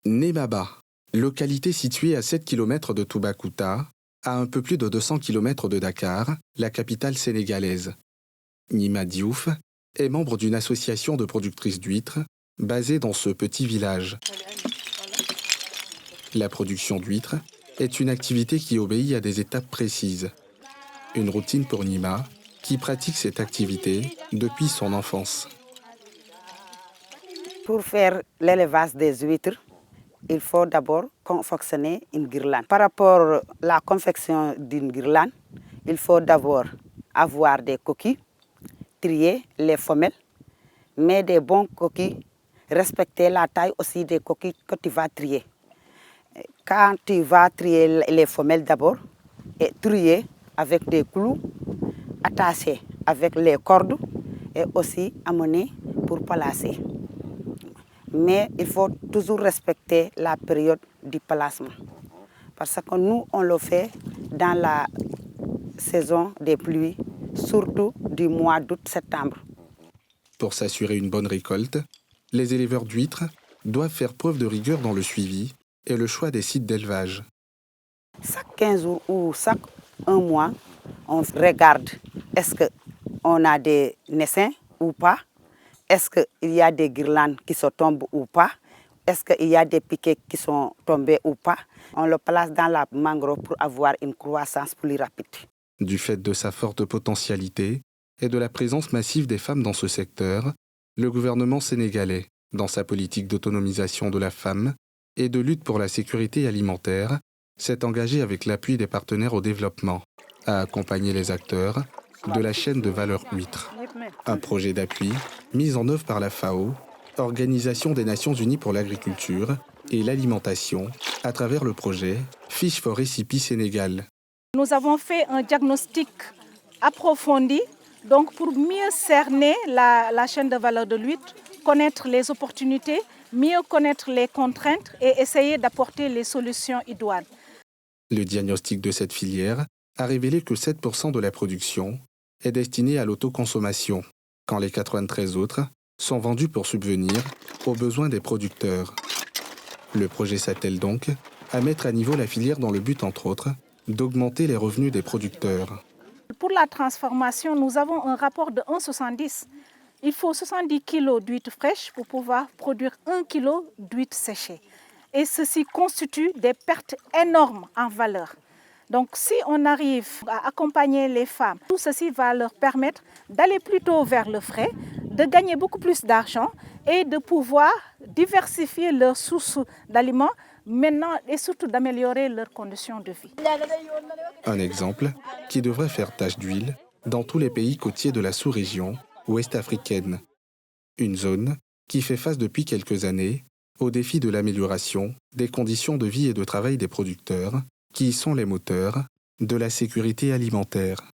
Nemaba, localité située à 7 km de Toubacouta, à un peu plus de 200 km de Dakar, la capitale sénégalaise. Nima Diouf est membre d'une association de productrices d'huîtres basée dans ce petit village. La production d'huîtres est une activité qui obéit à des étapes précises. Une routine pour Nima, qui pratique cette activité depuis son enfance. Pour faire l'élevage des huîtres, il faut d'abord confectionner une guirlande. Par rapport à la confection d'une guirlande, il faut d'abord avoir des coquilles, trier les femelles, mais des bons coquilles, respecter la taille aussi des coquilles que tu vas trier. Quand tu vas trier les femelles d'abord, et trier avec des clous, attachés avec les cordes et aussi amener pour placer. Mais il faut toujours respecter la période du placement. Parce que nous, on le fait dans la saison des pluies, surtout du mois d'août-septembre. Pour s'assurer une bonne récolte, les éleveurs d'huîtres doivent faire preuve de rigueur dans le suivi et le choix des sites d'élevage. Chaque 15 jours ou chaque un mois, on regarde est-ce qu'on a des naissins ou pas, est-ce qu'il y a des guirlandes qui se tombent ou pas, est-ce qu'il y a des piquets qui sont tombés ou pas. On le place dans la mangrove pour avoir une croissance plus rapide. Du fait de sa forte potentialité et de la présence massive des femmes dans ce secteur, le gouvernement sénégalais, dans sa politique d'autonomisation de la femme et de lutte pour la sécurité alimentaire, s'est engagé avec l'appui des partenaires au développement à accompagner les acteurs de la chaîne de valeur huître. Un projet d'appui mis en œuvre par la FAO, Organisation des Nations Unies pour l'agriculture et l'alimentation, à travers le projet Fish for Recipe Sénégal. Nous avons fait un diagnostic approfondi donc pour mieux cerner la chaîne de valeur de l'huître, connaître les opportunités, mieux connaître les contraintes et essayer d'apporter les solutions idoines. Le diagnostic de cette filière a révélé que 7% de la production est destinée à l'autoconsommation, quand les 93 autres sont vendus pour subvenir aux besoins des producteurs. Le projet s'attelle donc à mettre à niveau la filière dans le but, entre autres, d'augmenter les revenus des producteurs. Pour la transformation, nous avons un rapport de 1,70. Il faut 70 kg d'huîtres fraîches pour pouvoir produire 1 kg d'huîtres séchées. Et ceci constitue des pertes énormes en valeur. Donc si on arrive à accompagner les femmes, tout ceci va leur permettre d'aller plutôt vers le frais, de gagner beaucoup plus d'argent et de pouvoir diversifier leurs sources d'aliments maintenant et surtout d'améliorer leurs conditions de vie. Un exemple qui devrait faire tache d'huile dans tous les pays côtiers de la sous-région ouest africaine. Une zone qui fait face depuis quelques années au défi de l'amélioration des conditions de vie et de travail des producteurs, qui sont les moteurs de la sécurité alimentaire.